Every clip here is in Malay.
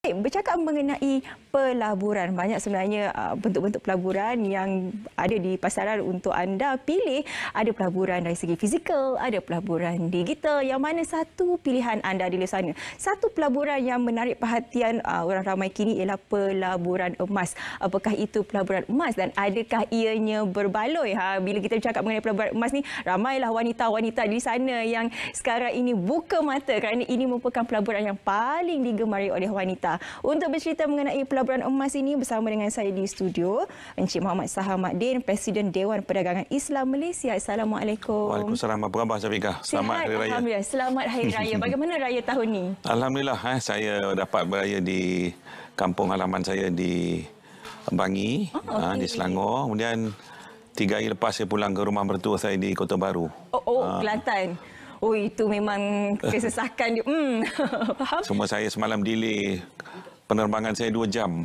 Bercakap mengenai pelaburan, banyak sebenarnya bentuk-bentuk pelaburan yang ada di pasaran untuk anda pilih. Ada pelaburan dari segi fizikal, ada pelaburan digital. Yang mana satu pilihan anda di luar sana? Satu pelaburan yang menarik perhatian orang ramai kini ialah pelaburan emas. Apakah itu pelaburan emas dan adakah ianya berbaloi? Bila kita bercakap mengenai pelaburan emas ni, ramailah wanita-wanita di sana yang sekarang ini buka mata kerana ini merupakan pelaburan yang paling digemari oleh wanita. Untuk bercerita mengenai pelaburan emas ini bersama dengan saya di studio, Encik Muhammad Sahamaddin, Presiden Dewan Perdagangan Islam Malaysia. Assalamualaikum. Waalaikumsalam. Apa khabar Syafiqah? Selamat Hari Raya. Alhamdulillah. Selamat Hari Raya. Bagaimana raya tahun ini? Alhamdulillah, saya dapat beraya di kampung halaman saya di Bangi, di Selangor. Kemudian 3 hari lepas saya pulang ke rumah mertua saya di Kota Baru. Kelantan. Oh, itu memang kesesakan dia. Faham? Semua saya semalam delay. Penerbangan saya 2 jam.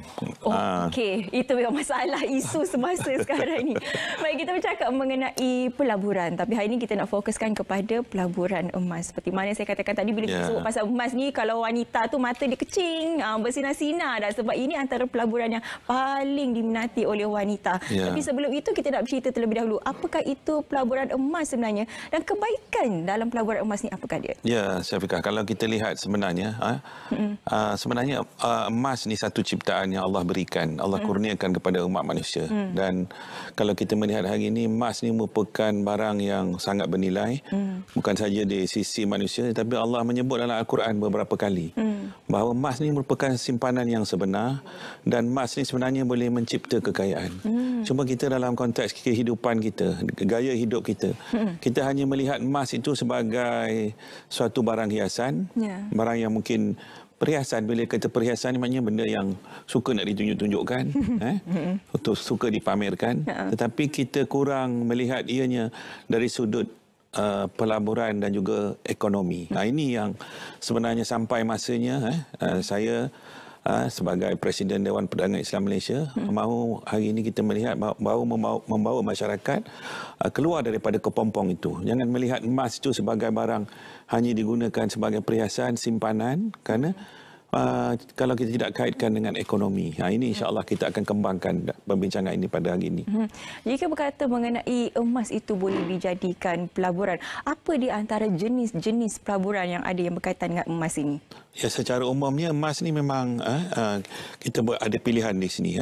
Okey, itu memang masalah isu semasa sekarang ini. Baik, kita bercakap mengenai pelaburan. Tapi hari ini kita nak fokuskan kepada pelaburan emas. Seperti mana saya katakan tadi, bila kita sebut pasal emas ni, kalau wanita tu mata dia kecing, bersinar-sinar dah. Sebab ini antara pelaburan yang paling diminati oleh wanita. Tapi sebelum itu, kita nak bercerita terlebih dahulu. Apakah itu pelaburan emas sebenarnya? Dan kebaikan dalam pelaburan emas ni apakah dia? Ya, Syafiqah, kalau kita lihat sebenarnya, sebenarnya emas ni satu ciptaan yang Allah berikan, Allah kurniakan kepada umat manusia. Dan kalau kita melihat hari ini, emas ni merupakan barang yang sangat bernilai, bukan saja di sisi manusia, tapi Allah menyebut dalam Al-Quran beberapa kali bahawa emas ni merupakan simpanan yang sebenar, dan emas ni sebenarnya boleh mencipta kekayaan. Cuma kita dalam konteks kehidupan kita, gaya hidup kita, kita hanya melihat emas itu sebagai suatu barang hiasan, barang yang mungkin perhiasan. Bila kata perhiasan ni maknanya benda yang suka nak ditunjuk-tunjukkan, suka dipamerkan. Tetapi kita kurang melihat ianya dari sudut pelaburan dan juga ekonomi. Ini yang sebenarnya sampai masanya saya sebagai Presiden Dewan Perdagangan Islam Malaysia mahu hari ini kita melihat bahawa membawa masyarakat keluar daripada kepompong itu. Jangan melihat emas itu sebagai barang hanya digunakan sebagai perhiasan simpanan, kerana kalau kita tidak kaitkan dengan ekonomi. Ini insya-Allah kita akan kembangkan perbincangan ini pada hari ini. Jika berkata mengenai emas itu boleh dijadikan pelaburan, apa di antara jenis-jenis pelaburan yang ada yang berkaitan dengan emas ini? Ya, secara umumnya emas ni memang kita ada pilihan di sini.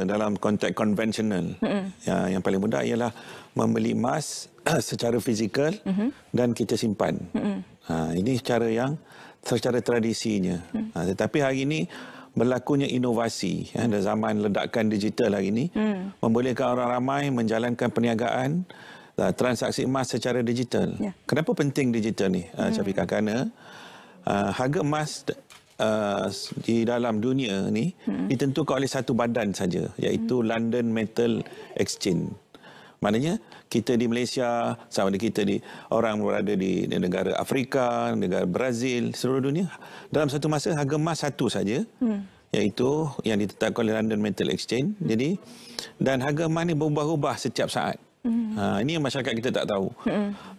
Dalam konteks konvensional, yang paling mudah ialah membeli emas secara fizikal dan kita simpan. Ini secara tradisinya. Tetapi hari ini berlakunya inovasi, dan zaman ledakan digital hari ini membolehkan orang ramai menjalankan perniagaan transaksi emas secara digital. Kenapa penting digital ni, Syafiqah? Kerana harga emas di dalam dunia ni ditentukan oleh satu badan saja, iaitu London Metal Exchange. Maknanya kita di Malaysia, sama ada kita orang berada di negara Afrika, negara Brazil, seluruh dunia, dalam satu masa harga emas satu saja, iaitu yang ditetapkan oleh London Metal Exchange. Jadi, dan harga emas ni berubah-ubah setiap saat. Ini yang masyarakat kita tak tahu.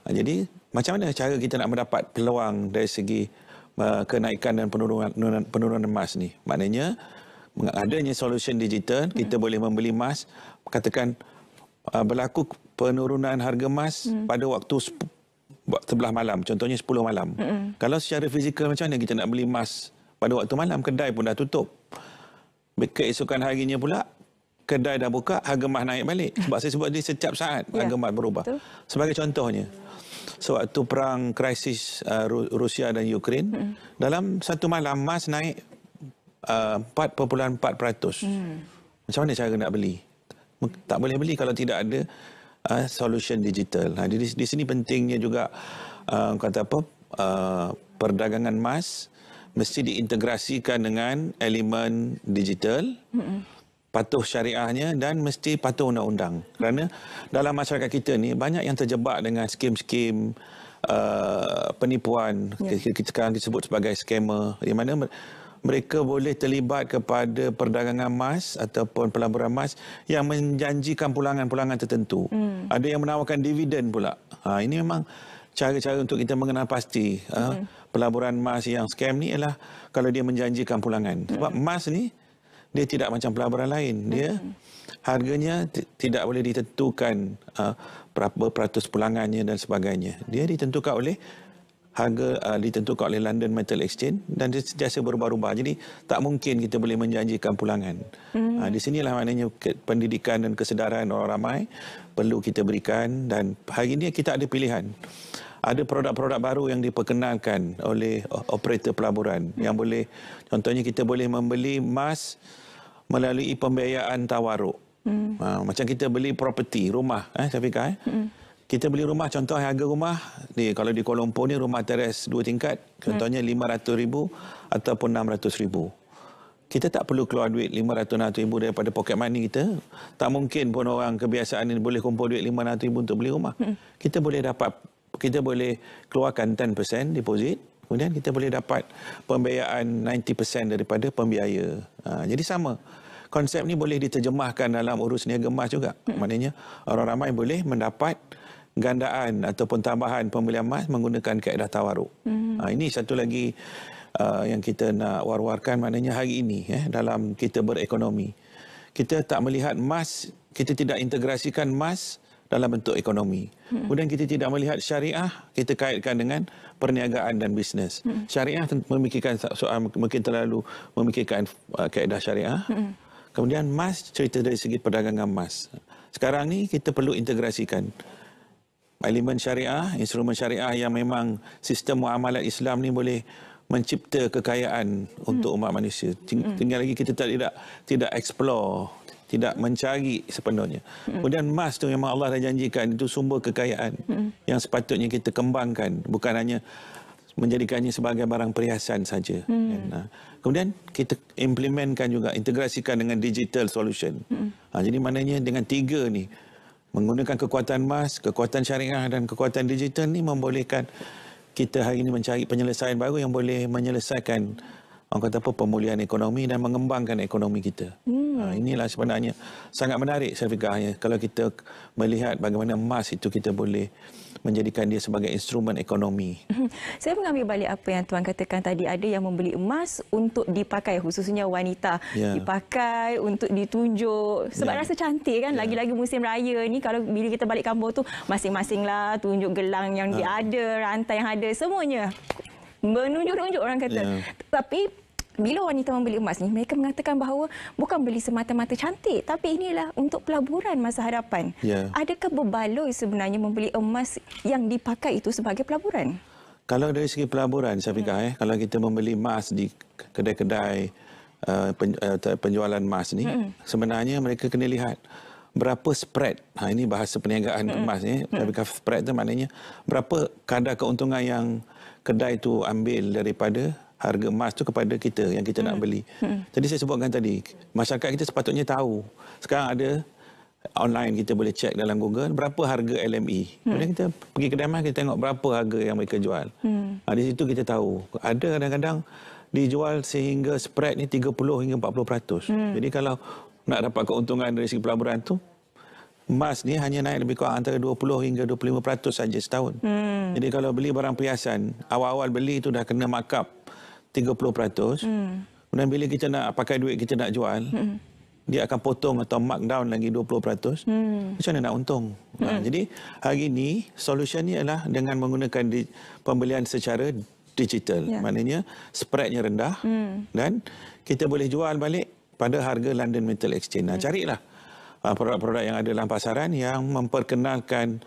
Jadi macam mana cara kita nak mendapat peluang dari segi kenaikan dan penurunan emas ni? Maknanya adanya solution digital, kita boleh membeli emas, katakan berlaku penurunan harga emas pada waktu 11 malam, contohnya 10 malam. Kalau secara fizikal macam mana kita nak beli emas pada waktu malam? Kedai pun dah tutup. Keesokan harinya pula kedai dah buka, harga emas naik balik. Sebab saya sebut dia setiap saat harga emas berubah. Sebagai contohnya, sewaktu perang krisis Rusia dan Ukraine, dalam satu malam emas naik 4.4%. Macam mana cara nak beli? Tak boleh beli kalau tidak ada solution digital. Di sini pentingnya juga perdagangan emas mesti diintegrasikan dengan elemen digital, patuh syariahnya, dan mesti patuh undang-undang. Kerana dalam masyarakat kita ni banyak yang terjebak dengan skim-skim penipuan, kita sekarang disebut sebagai scammer, di mana mereka boleh terlibat kepada perdagangan emas ataupun pelaburan emas yang menjanjikan pulangan-pulangan tertentu. Ada yang menawarkan dividen pula. Ini memang cara-cara untuk kita mengenal pasti pelaburan emas yang scam ni ialah kalau dia menjanjikan pulangan. Sebab emas ni dia tidak macam pelaburan lain. Dia harganya tidak boleh ditentukan berapa peratus pulangannya dan sebagainya. Dia ditentukan oleh ditentukan oleh London Metal Exchange dan dia sentiasa berubah-ubah. Jadi tak mungkin kita boleh menjanjikan pulangan. Di sinilah maknanya pendidikan dan kesedaran orang ramai perlu kita berikan, dan hari ini kita ada pilihan. Ada produk-produk baru yang diperkenalkan oleh operator pelaburan yang boleh, contohnya kita boleh membeli emas melalui pembiayaan tawaruk. Macam kita beli property, rumah, Syafiqah. Kita beli rumah, contoh harga rumah kalau di Kuala Lumpur ni rumah teres 2 tingkat, contohnya 500,000 ataupun 600,000. Kita tak perlu keluar duit 500,000 daripada poket money kita. Tak mungkin pun orang kebiasaan ni boleh kumpul duit 500,000 untuk beli rumah. Kita boleh keluarkan 10% deposit, kemudian kita boleh dapat pembiayaan 90% daripada pembiaya. Jadi sama. Konsep ni boleh diterjemahkan dalam urus niaga emas juga. Maknanya orang ramai boleh mendapat gandaan ataupun tambahan pembelian emas menggunakan kaedah tawaruk. Ini satu lagi yang kita nak war-warkan, maknanya hari ini dalam kita berekonomi. Kita tak melihat emas, kita tidak integrasikan emas dalam bentuk ekonomi. Kemudian kita tidak melihat syariah, kita kaitkan dengan perniagaan dan bisnes. Syariah memikirkan soal, mungkin terlalu memikirkan kaedah syariah. Kemudian emas, cerita dari segi perdagangan emas. Sekarang ni kita perlu integrasikan elemen syariah, instrumen syariah yang memang sistem muamalat Islam ni boleh mencipta kekayaan untuk umat manusia. Tinggal lagi kita tidak explore, tidak mencari sepenuhnya. Kemudian emas tu memang Allah dah janjikan itu sumber kekayaan yang sepatutnya kita kembangkan, bukan hanya menjadikannya sebagai barang perhiasan saja. Kemudian kita implementkan juga, integrasikan dengan digital solution. Jadi maknanya dengan 3 ni, menggunakan kekuatan emas, kekuatan syariah dan kekuatan digital ni membolehkan kita hari ini mencari penyelesaian baru yang boleh menyelesaikan pemulihan ekonomi dan mengembangkan ekonomi kita. Inilah sebenarnya sangat menarik, Syafiqah, kalau kita melihat bagaimana emas itu kita boleh menjadikan dia sebagai instrumen ekonomi. Saya mengambil balik apa yang Tuan katakan tadi, ada yang membeli emas untuk dipakai, khususnya wanita, dipakai untuk ditunjuk sebab rasa cantik kan. Lagi-lagi musim raya ni, kalau bila kita balik kampung tu masing-masing lah tunjuk gelang yang dia ada, rantai yang ada, semuanya menunjuk-nunjuk orang kata. Tapi bila wanita membeli emas ni, mereka mengatakan bahawa bukan beli semata-mata cantik, tapi inilah untuk pelaburan masa hadapan. Adakah berbaloi sebenarnya membeli emas yang dipakai itu sebagai pelaburan? Kalau dari segi pelaburan, Syafiqah, kalau kita membeli emas di kedai-kedai penjualan emas ni, sebenarnya mereka kena lihat berapa spread. Ini bahasa perniagaan emas ni. Spread tu maknanya berapa kadar keuntungan yang kedai tu ambil daripada harga emas tu kepada kita yang kita nak beli. Jadi saya sebutkan tadi, masyarakat kita sepatutnya tahu. Sekarang ada online, kita boleh cek dalam Google berapa harga LME. Kemudian kita pergi kedai emas, kita tengok berapa harga yang mereka jual. Di situ kita tahu. Ada kadang-kadang dijual sehingga spread ni 30 hingga 40%. Jadi kalau nak dapat keuntungan dari segi pelaburan tu, emas ni hanya naik lebih kurang antara 20 hingga 25% saja setahun. Jadi kalau beli barang perhiasan, awal-awal beli tu dah kena markup 30%. Kemudian bila kita nak pakai duit, kita nak jual, dia akan potong atau mark down lagi 20%. Macam mana nak untung? Jadi hari ini solution ni adalah dengan menggunakan pembelian secara digital. Maknanya spreadnya rendah dan kita boleh jual balik pada harga London Metal Exchange. Carilah produk-produk yang ada dalam pasaran yang memperkenalkan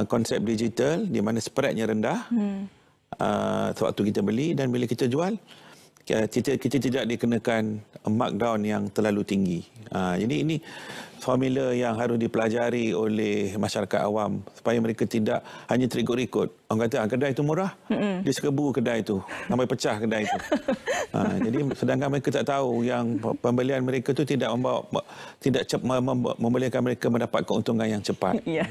konsep digital di mana spreadnya rendah. Sewaktu kita beli, dan bila kita jual, kita tidak dikenakan markdown yang terlalu tinggi. Jadi ini formula yang harus dipelajari oleh masyarakat awam supaya mereka tidak hanya terikut-ikut. Orang kata kedai itu murah, dia serbu kedai itu sampai pecah kedai itu. Jadi sedangkan mereka tak tahu yang pembelian mereka itu tidak membolehkan mereka mendapat keuntungan yang cepat. Ya,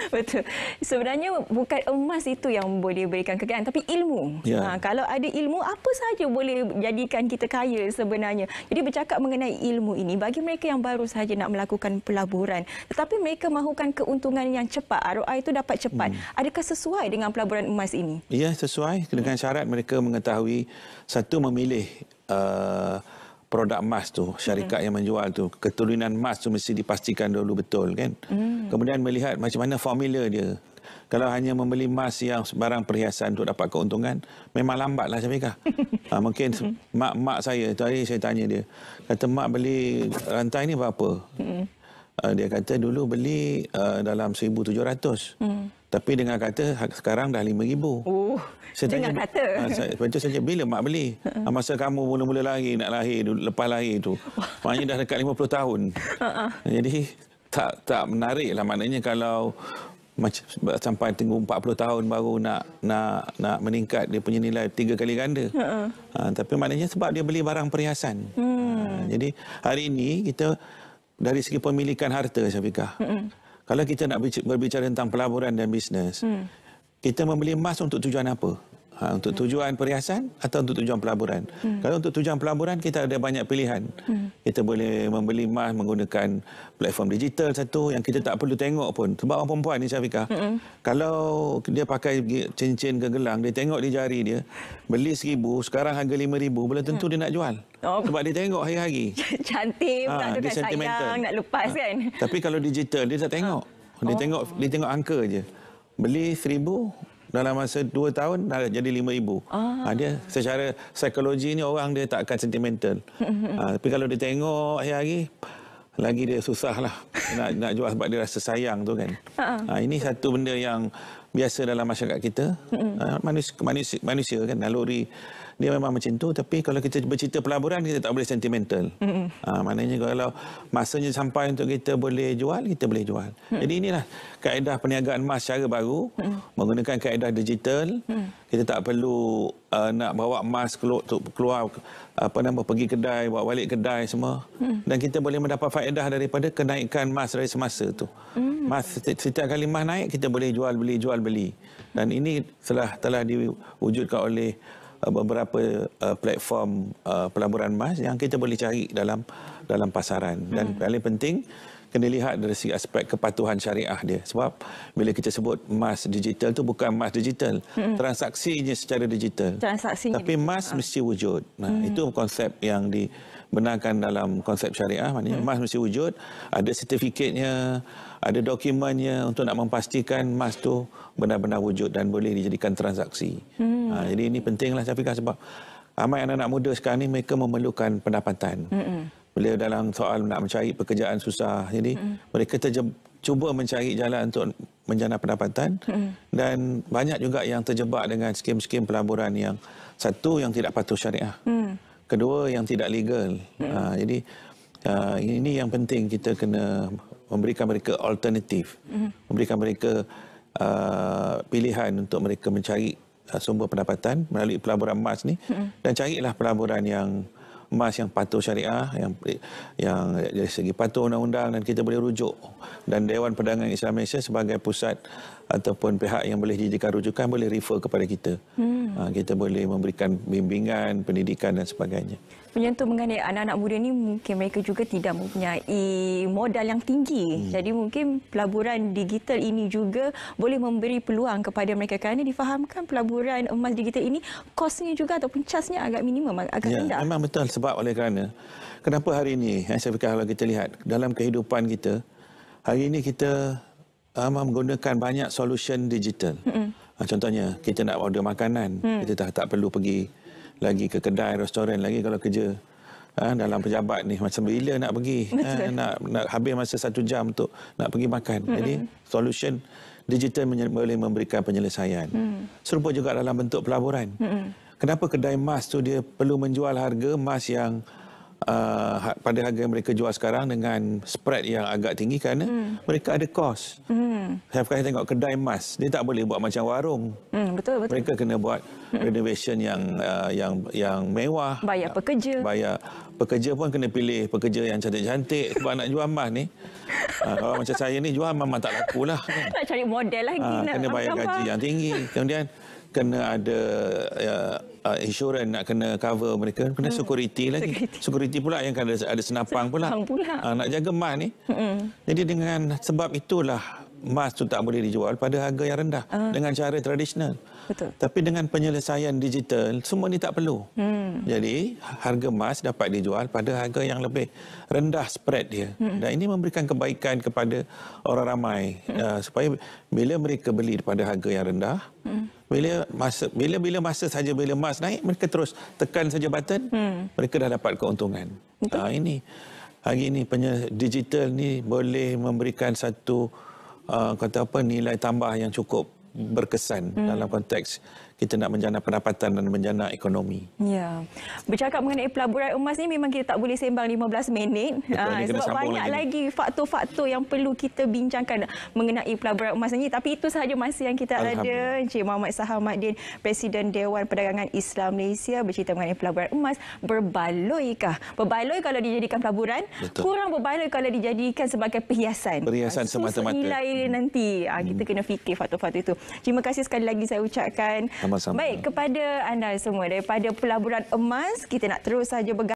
betul. Sebenarnya bukan emas itu yang boleh berikan kekayaan, tapi ilmu. Kalau ada ilmu, apa saja boleh jadikan kita kaya sebenarnya. Jadi bercakap mengenai ilmu ini, bagi mereka yang baru sahaja nak melakukan melakukan pelaburan. Tetapi mereka mahukan keuntungan yang cepat. ROI itu dapat cepat. Adakah sesuai dengan pelaburan emas ini? Ya, sesuai dengan syarat mereka mengetahui satu memilih produk emas tu, syarikat yang menjual tu, keturunan emas tu mesti dipastikan dulu betul kan. Kemudian melihat macam mana formula dia. Kalau hanya membeli emas yang barang perhiasan untuk dapat keuntungan, memang lambatlah Syafiqah. Mungkin mak saya tadi saya tanya dia, kata mak beli rantai ni berapa? Dia kata dulu beli dalam 1,700. Tapi dengan kata sekarang dah 5,000. Saya tanya, lepas tu saya bila mak beli? Masa kamu mula-mula lahir, nak lahir, lepas lahir tu. Maknanya dah dekat 50 tahun. Jadi tak menarik lah. Maknanya kalau sampai tunggu 40 tahun baru nak meningkat dia punya nilai 3 kali ganda. Tapi maknanya sebab dia beli barang perhiasan. Jadi hari ini kita dari segi pemilikan harta Syafiqah. Kalau kita nak berbicara tentang pelaburan dan bisnes, kita membeli emas untuk tujuan apa? Untuk tujuan perhiasan atau untuk tujuan pelaburan? Kalau untuk tujuan pelaburan, kita ada banyak pilihan. Kita boleh membeli emas menggunakan platform digital satu yang kita tak perlu tengok pun. Sebab orang perempuan ni Syafiqah, kalau dia pakai cincin ke gelang, dia tengok di jari dia, beli 1,000, sekarang harga 5,000, belum tentu dia nak jual. Sebab dia tengok hari-hari. Cantik pula tu kan, sayang nak lepas kan. Tapi kalau digital, dia tak tengok. Dia tengok angka je. Beli 1,000, dalam masa 2 tahun dah jadi 5,000. Dia secara psikologi ni orang dia tak akan sentimental. Tapi kalau dia tengok hari-hari, lagi dia susah lah nak jual sebab dia rasa sayang tu kan. Ini satu benda yang biasa dalam masyarakat kita. Manusia kan, naluri dia memang macam tu. Tapi kalau kita bercerita pelaburan, kita tak boleh sentimental. Maknanya kalau masanya sampai untuk kita boleh jual, kita boleh jual. Jadi inilah kaedah perniagaan emas secara baru, menggunakan kaedah digital. Kita tak perlu nak bawa emas keluar pergi kedai, bawa balik kedai semua. Dan kita boleh mendapat faedah daripada kenaikan emas dari semasa tu. Emas, setiap kali emas naik, kita boleh jual beli. Dan ini telah diwujudkan oleh beberapa platform pelaburan emas yang kita boleh cari dalam pasaran. Dan paling penting kena lihat dari segi aspek kepatuhan syariah dia. Sebab bila kita sebut emas digital tu bukan emas digital, transaksinya secara digital. Tapi emas mesti wujud. Itu konsep yang dibenarkan dalam konsep syariah. Maknanya emas mesti wujud, ada sertifikatnya, ada dokumennya untuk nak memastikan emas tu benar-benar wujud dan boleh dijadikan transaksi. Jadi ini pentinglah Syafiqah sebab ramai anak-anak muda sekarang ni mereka memerlukan pendapatan. Bila dalam soal nak mencari pekerjaan susah, jadi mereka cuba mencari jalan untuk menjana pendapatan. Dan banyak juga yang terjebak dengan skim-skim pelaburan yang satu yang tidak patuh syariah, kedua yang tidak legal. Jadi ini yang penting, kita kena memberikan mereka alternatif, memberikan mereka pilihan untuk mereka mencari sumber pendapatan melalui pelaburan emas ni. Dan carilah pelaburan yang emas yang patuh syariah, yang dari segi patuh undang-undang, dan kita boleh rujuk. Dan Dewan Perdagangan Islam Malaysia sebagai pusat ataupun pihak yang boleh dijadikan rujukan boleh refer kepada kita. Kita boleh memberikan bimbingan, pendidikan dan sebagainya. Menyentuh mengenai anak-anak muda ni, mungkin mereka juga tidak mempunyai modal yang tinggi. Jadi mungkin pelaburan digital ini juga boleh memberi peluang kepada mereka, kerana difahamkan pelaburan emas digital ini kosnya juga ataupun casnya agak minimum, agak rendah. Memang betul. Sebab oleh kerana kenapa hari ini saya fikir kalau kita lihat dalam kehidupan kita, hari ini kita menggunakan banyak solution digital. Contohnya kita nak order makanan, kita tak perlu pergi lagi ke kedai, restoran lagi. Kalau kerja dalam pejabat ni, macam bila nak pergi, nak habis masa 1 jam untuk nak pergi makan. Jadi solution digital boleh memberikan penyelesaian. Serupa juga dalam bentuk pelaburan. Kenapa kedai emas tu dia perlu menjual harga emas yang pada harga yang mereka jual sekarang dengan spread yang agak tinggi, kerana mereka ada kos. Saya tengok kedai emas, dia tak boleh buat macam warung. Betul. Mereka kena buat renovation yang mewah. Bayar pekerja pun kena pilih pekerja yang cantik-cantik sebab nak jual emas ni. Orang macam saya ni jual memang tak laku lah. Nak cari model lagi. Kena bayar gaji yang tinggi. Kemudian kena ada insurans nak kena cover mereka, kena security lagi. Security pula yang ada senapang pula. Nak jaga emas ni. Jadi dengan sebab itulah emas tu tak boleh dijual pada harga yang rendah dengan cara tradisional. Betul. Tapi dengan penyelesaian digital, semua ni tak perlu. Jadi harga emas dapat dijual pada harga yang lebih rendah spread dia. Dan ini memberikan kebaikan kepada orang ramai supaya bila mereka beli pada harga yang rendah, bila masa saja bila emas naik, mereka terus tekan saja button, mereka dah dapat keuntungan. Ini hari ini digital ni boleh memberikan satu nilai tambah yang cukup berkesan dalam konteks kita nak menjana pendapatan dan menjana ekonomi. Ya. Bercakap mengenai pelaburan emas ni memang kita tak boleh sembang 15 minit. Sebab banyak lagi faktor-faktor yang perlu kita bincangkan mengenai pelaburan emas ni. Tapi itu sahaja masa yang kita ada. Encik Muhammad Sahamuddin, Presiden Dewan Perdagangan Islam Malaysia, bercerita mengenai pelaburan emas. Berbaloikah? Berbaloi kalau dijadikan pelaburan, kurang berbaloi kalau dijadikan sebagai perhiasan. Perhiasan semata-mata. Nilai nanti. Kita kena fikir faktor-faktor itu. Terima kasih sekali lagi saya ucapkan. Sama-sama. Baik, kepada anda semua daripada pelaburan emas, kita nak terus saja bergantung